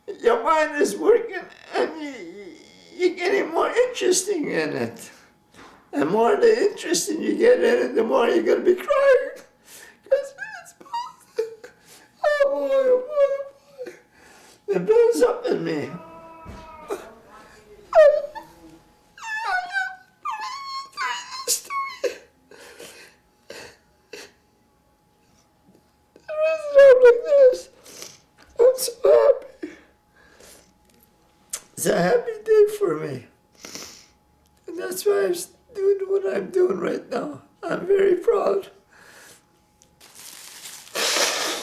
your mind is working and you're getting more interesting in it. And more the interesting you get in it, the more you're going to be crying. Because it's oh boy, oh boy, oh boy. It builds up in me. Like this. I'm so happy. It's a happy day for me. And that's why I'm doing what I'm doing right now. I'm very proud.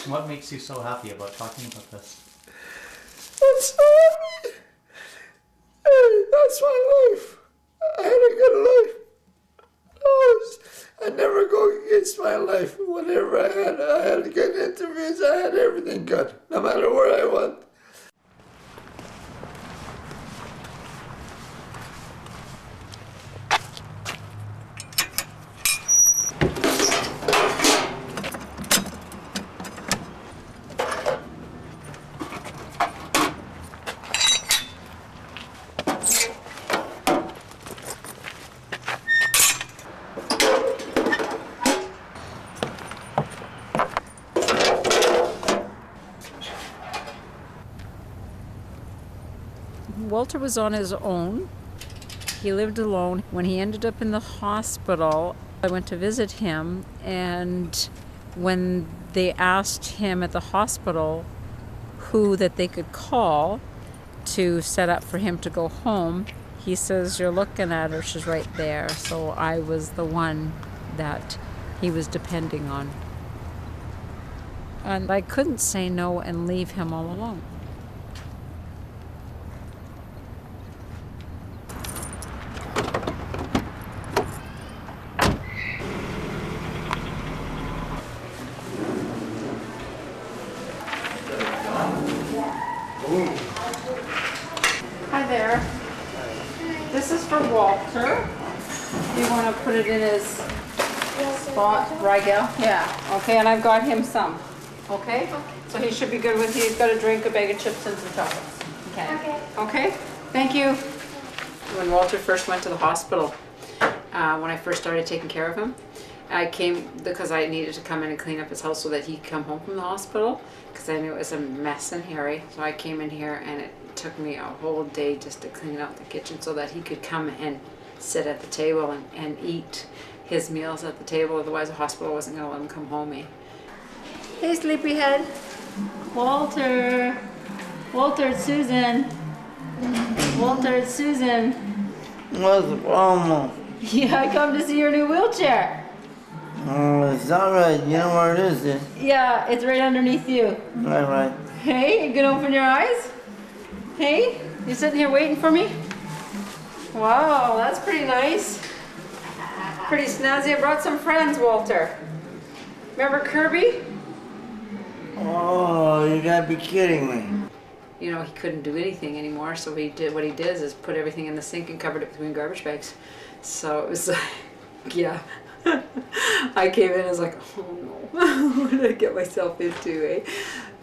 What makes you so happy about talking about this? I'm so happy. Hey, that's my life. I had a good life. I never go against my life. Whatever I had good interviews. I had everything good, no matter where I went. Walter was on his own. He lived alone. When he ended up in the hospital, I went to visit him, and when they asked him at the hospital who that they could call to set up for him to go home, he says, "You're looking at her, she's right there." So I was the one that he was depending on. And I couldn't say no and leave him all alone. Hi there. This is for Walter. Do you want to put it in his spot, Rigel? Yeah. Okay, and I've got him some. Okay? So he should be good with you. He's got a drink, a bag of chips, and some chocolates. Okay. Okay? Thank you. When Walter first went to the hospital, when I first started taking care of him, I came because I needed to come in and clean up his house so that he could come home from the hospital, because I knew it was a mess in here. So I came in here and it took me a whole day just to clean out the kitchen so that he could come and sit at the table and eat his meals at the table. Otherwise the hospital wasn't going to let him come home. Hey, sleepyhead. Walter. Walter, it's Susan. Walter, it's Susan. What's the problem? Yeah, I come to see your new wheelchair. Oh, it's all right. You know where it is, then? Yeah, it's right underneath you. All right. Hey, you gonna open your eyes? Hey, you sitting here waiting for me? Wow, that's pretty nice. Pretty snazzy. I brought some friends, Walter. Remember Kirby? Oh, you gotta be kidding me. You know, he couldn't do anything anymore, so what he did is put everything in the sink and covered it between garbage bags. So it was like, yeah. I came in and was like, oh no, what did I get myself into, eh?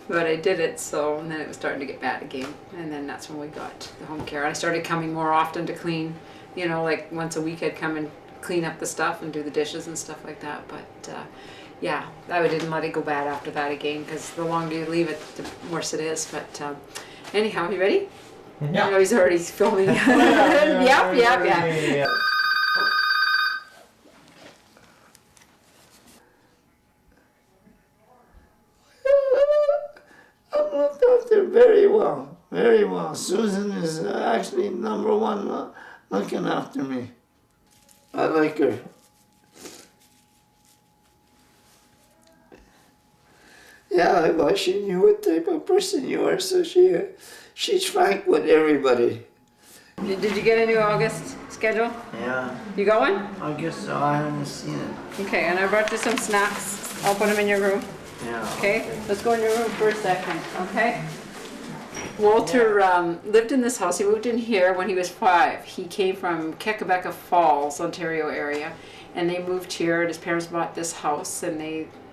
But I did it, so, and then it was starting to get bad again. And then that's when we got the home care. I started coming more often to clean, you know, like once a week I'd come and clean up the stuff and do the dishes and stuff like that. But yeah, I didn't let it go bad after that again, because the longer you leave it, the worse it is. But anyhow, you ready? Yeah. I know he's already filming. Yep. I'm looked after very well, very well. Susan is actually number one looking after me. I like her. Yeah, well, she knew what type of person you are, so she's frank with everybody. Did you get a new August schedule? Yeah, You got one? I guess so. I haven't seen it. Okay, and I brought you some snacks. I'll put them in your room. Yeah. Okay, let's go in your room for a second, okay? Walter lived in this house. He moved in here when he was 5. He came from Kekabeka Falls, Ontario area, and they moved here, and his parents bought this house, and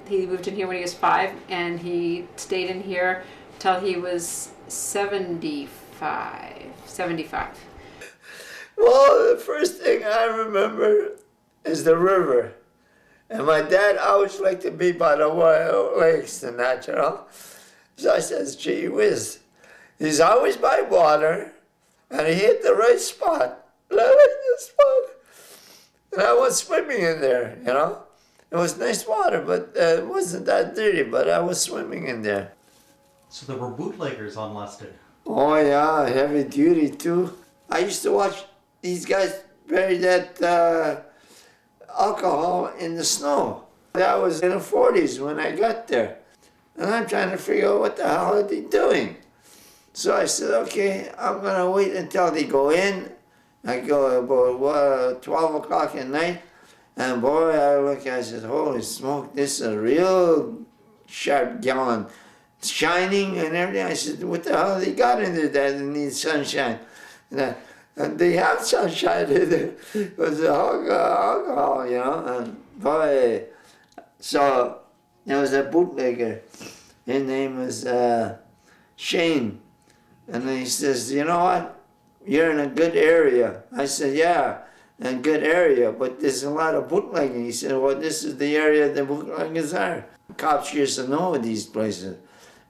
he moved in here when he was 5, and he stayed in here till he was 75. Well, the first thing I remember is the river. And my dad always liked to be by the wild lakes and that, you know. So I says, gee whiz. He's always by water, and he hit the right spot. And I like this spot. And I was swimming in there, you know. It was nice water, but it wasn't that dirty, but I was swimming in there. So there were bootleggers on Lusted. Oh yeah, heavy duty too. I used to watch these guys bury that alcohol in the snow. That was in the 40s when I got there. And I'm trying to figure out what the hell are they doing. So I said, okay, I'm gonna wait until they go in. I go about 12 o'clock at night, and boy, I look, I said, holy smoke, this is a real sharp gallon. Shining and everything. I said, what the hell they got in there that needs sunshine? And they have sunshine in there. It was alcohol, you know. And boy, so there was a bootlegger. His name was Shane. And he says, you know what? You're in a good area. I said, yeah, in a good area, but there's a lot of bootlegging. He said, well, this is the area the bootleggers are. Cops used to know these places.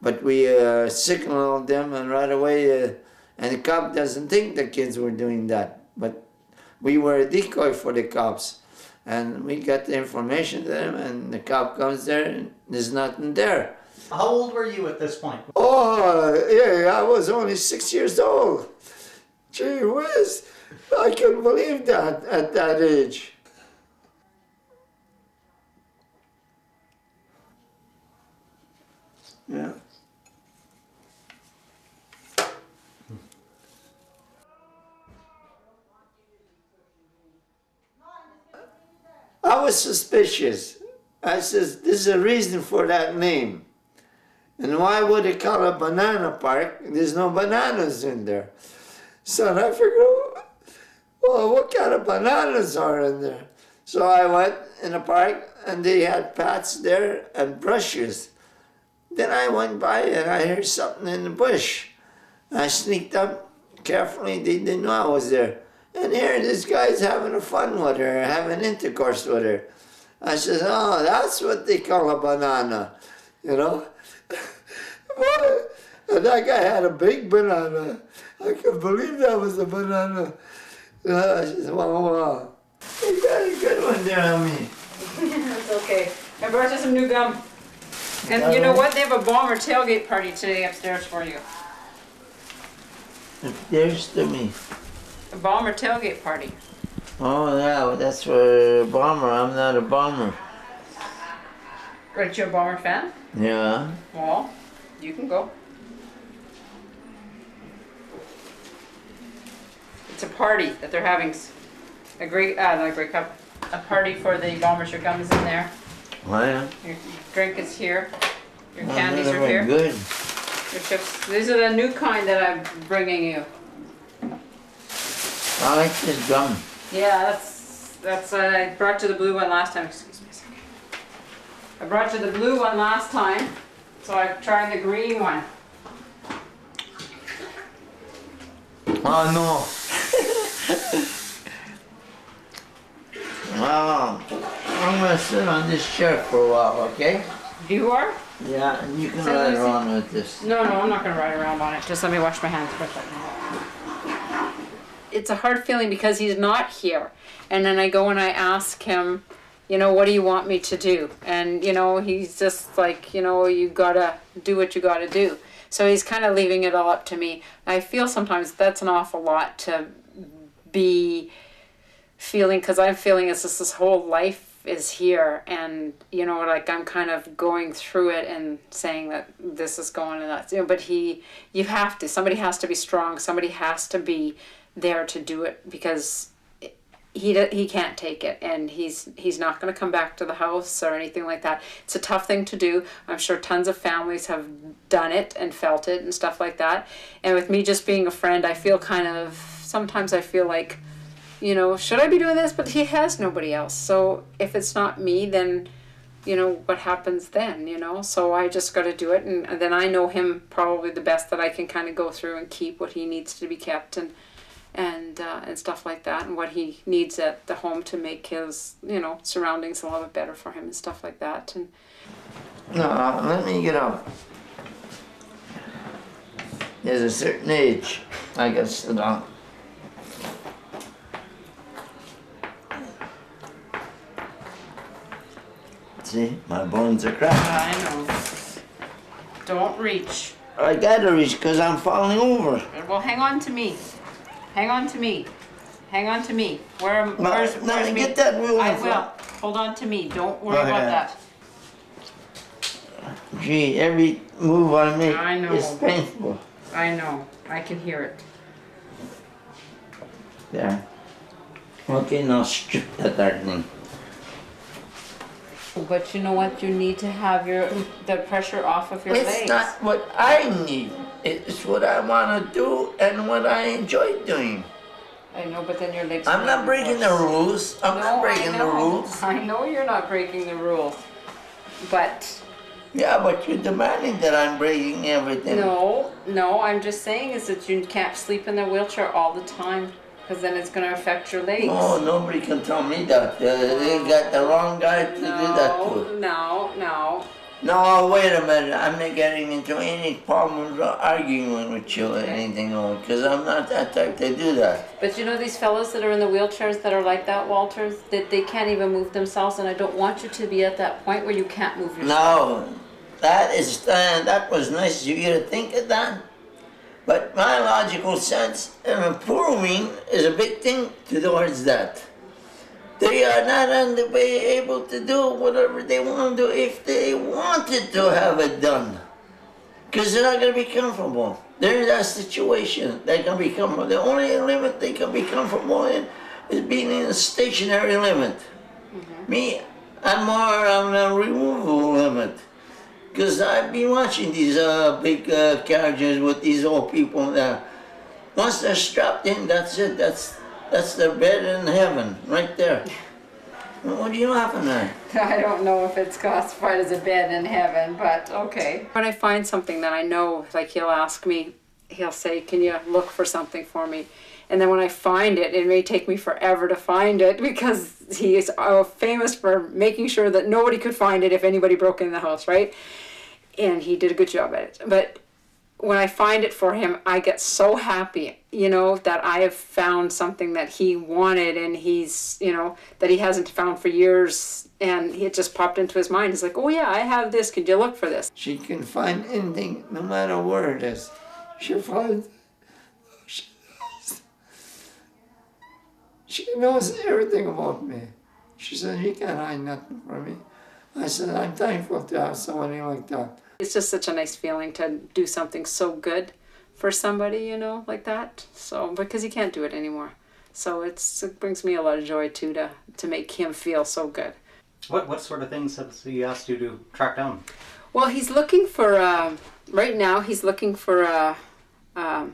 But we signaled them, and right away, and the cop doesn't think the kids were doing that. But we were a decoy for the cops. And we got the information to them, and the cop comes there, and there's nothing there. How old were you at this point? Oh, yeah, I was only 6 years old. Gee whiz, I couldn't believe that at that age. Yeah. I was suspicious. I says, there's a reason for that name. And why would they call it Banana Park? There's no bananas in there. So I figured, well, what kind of bananas are in there? So I went in the park, and they had pots there and brushes. Then I went by and I heard something in the bush. I sneaked up carefully. They didn't know I was there. And here this guy's having a fun with her, having intercourse with her. I said, oh, that's what they call a banana, you know? Boy, and that guy had a big banana. I couldn't believe that was a banana. I said, wow. You got a good one there on me. It's okay. I brought you some new gum. And you know what? They have a bomber tailgate party today upstairs for you. There's to me. A bomber tailgate party. Oh, yeah, that's for a bomber. I'm not a bomber. Aren't you a bomber fan? Yeah. Well, you can go. It's a party that they're having. A great, not a great cup. A party for the bombers. Your gum is in there. Oh, yeah. Your drink is here. Your Oh, candies they're are here. Good. Your chips. These are the new kind that I'm bringing you. I like this gum. Yeah, that's. I brought you the blue one last time. Excuse me a second. I brought you the blue one last time, so I tried the green one. Oh, no. Wow. I'm going to sit on this chair for a while, okay? You are? Yeah, and you can So ride Lucy- around with this. No, I'm not gonna ride around on it. Just let me wash my hands for a second. It's a hard feeling because he's not here. And then I go and I ask him, you know, what do you want me to do? And, you know, he's just like, you know, you gotta do what you gotta do. So he's kind of leaving it all up to me. I feel sometimes that's an awful lot to be feeling, because I'm feeling as if this whole life is here, and you know, like I'm kind of going through it and saying that this is going and that, you know, but you have to, somebody has to be strong, somebody has to be there to do it, because he can't take it, and he's not going to come back to the house or anything like that. It's a tough thing to do. I'm sure tons of families have done it and felt it and stuff like that. And with me just being a friend, I feel kind of, sometimes I feel like, you know, should I be doing this? But he has nobody else. So if it's not me, then you know, what happens then, you know? So I just got to do it, and then I know him probably the best, that I can kind of go through and keep what he needs to be kept, and stuff like that, and what he needs at the home to make his, you know, surroundings a little bit better for him and stuff like that. And No, let me get up. There's a certain age I gotta sit down. See, my bones are cracked. I know. Don't reach. I gotta reach because I'm falling over. Well, hang on to me. Hang on to me. Hang on to me. Where's Now me? get that wheel I in front. will. Hold on to me. Don't worry Go about ahead. that. Gee, every move I make I know. is painful. I know. I can hear it. There. Okay, now strip that darkening. But you know what? You need to have the pressure off of your It's legs. not what I need. It's what I want to do and what I enjoy doing. I know, but then your legs. I'm not breaking the rules. I'm not breaking the rules. I know you're not breaking the rules, but Yeah, but you're demanding that I'm breaking everything. no. I'm just saying is that you can't sleep in the wheelchair all the time, because then it's going to affect your legs. No, nobody can tell me that. They got the wrong guy to do that to. No. No, wait a minute. I'm not getting into any problems or arguing with you or anything, because I'm not that type to do that. But you know these fellows that are in the wheelchairs that are like that, Walter, that they can't even move themselves, and I don't want you to be at that point where you can't move yourself. No, that was nice of you to think of that. But my logical sense of improving is a big thing towards that. They are not on the way able to do whatever they want to do if they wanted to have it done. Because they're not going to be comfortable. They're in that situation. They can be comfortable. The only limit they can be comfortable in is being in a stationary limit. Me, I'm more on a removable limit. Because I've been watching these big carriages with these old people there. Once they're strapped in, that's it. That's their bed in heaven, right there. What are you laughing at? I don't know if it's classified as a bed in heaven, but okay. When I find something that I know, like he'll ask me, he'll say, can you look for something for me? And then when I find it, it may take me forever to find it, because he is famous for making sure that nobody could find it if anybody broke in the house, right? And he did a good job at it. But when I find it for him, I get so happy, you know, that I have found something that he wanted, and he's, you know, that he hasn't found for years, and it just popped into his mind. He's like, oh yeah, I have this, could you look for this? She can find anything, no matter where it is. She'll find. She knows everything about me. She said, you can't hide nothing from me. I said, I'm thankful to have somebody like that. It's just such a nice feeling to do something so good for somebody, you know, like that. So, because he can't do it anymore. So it brings me a lot of joy too, to make him feel so good. What sort of things has he asked you to track down? Well, he's looking for, right now he's looking for an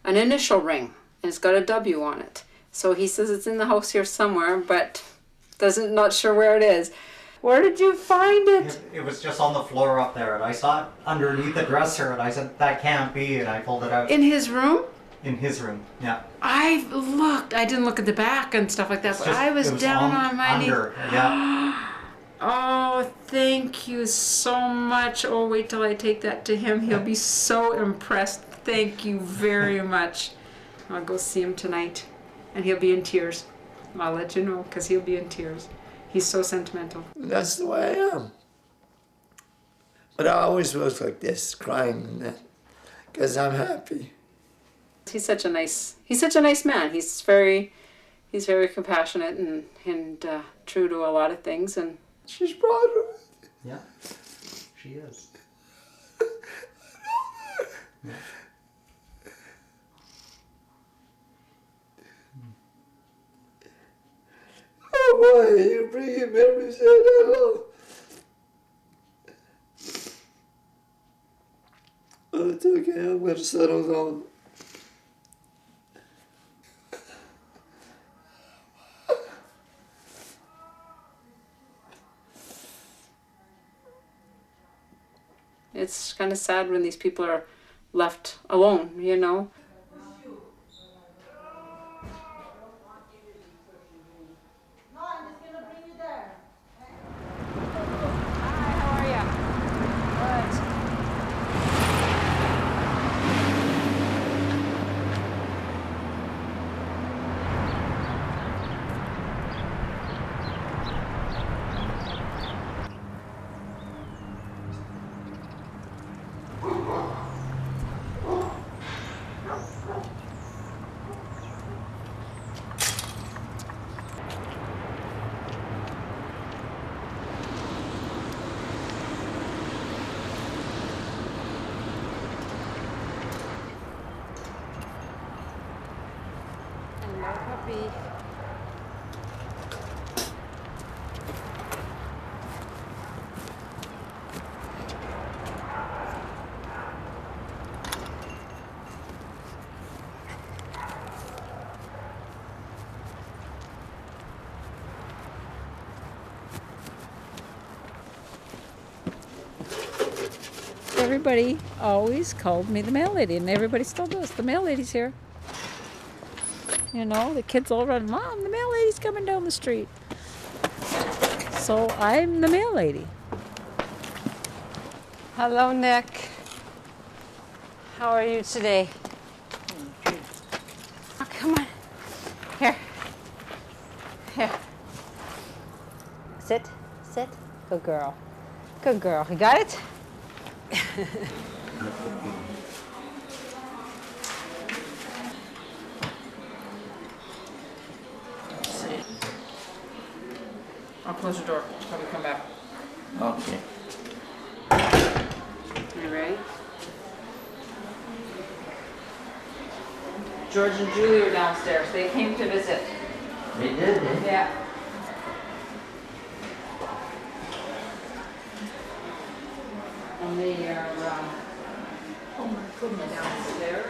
initial ring, and it's got a W on it. So he says it's in the house here somewhere, but not sure where it is. Where did you find it? It was just on the floor up there, and I saw it underneath the dresser, and I said, that can't be, and I pulled it out. In his room? In his room, yeah. I looked. I didn't look at the back and stuff like that, but I was It down on my knees. under, yeah. Oh, thank you so much. Oh, wait till I take that to him. He'll be so impressed. Thank you very much. I'll go see him tonight, and he'll be in tears. I'll let you know, because he'll be in tears. He's so sentimental. That's the way I am. But I always was like this, crying and that, because I'm happy. He's such a nice man. He's very compassionate and true to a lot of things. And She's proud of it. Yeah, she is. Yeah. Oh boy, you bring him memories that I love. Oh, it's okay, I'm going to settle down. It's kind of sad when these people are left alone, you know. No, I'm just gonna bring you there. Hi, how are you? Hello, puppy. Everybody always called me the mail lady, and everybody still does. The mail lady's here. You know, the kids all run, Mom, the mail lady's coming down the street. So I'm the mail lady. Hello, Nick. How are you today? Oh, come on. Here. Here. Sit. Sit. Good girl. Good girl. You got it? I'll close the door until we come back. Okay. You ready? George and Julie are downstairs. They came to visit. They did, eh? Yeah. And they are, oh my goodness, downstairs.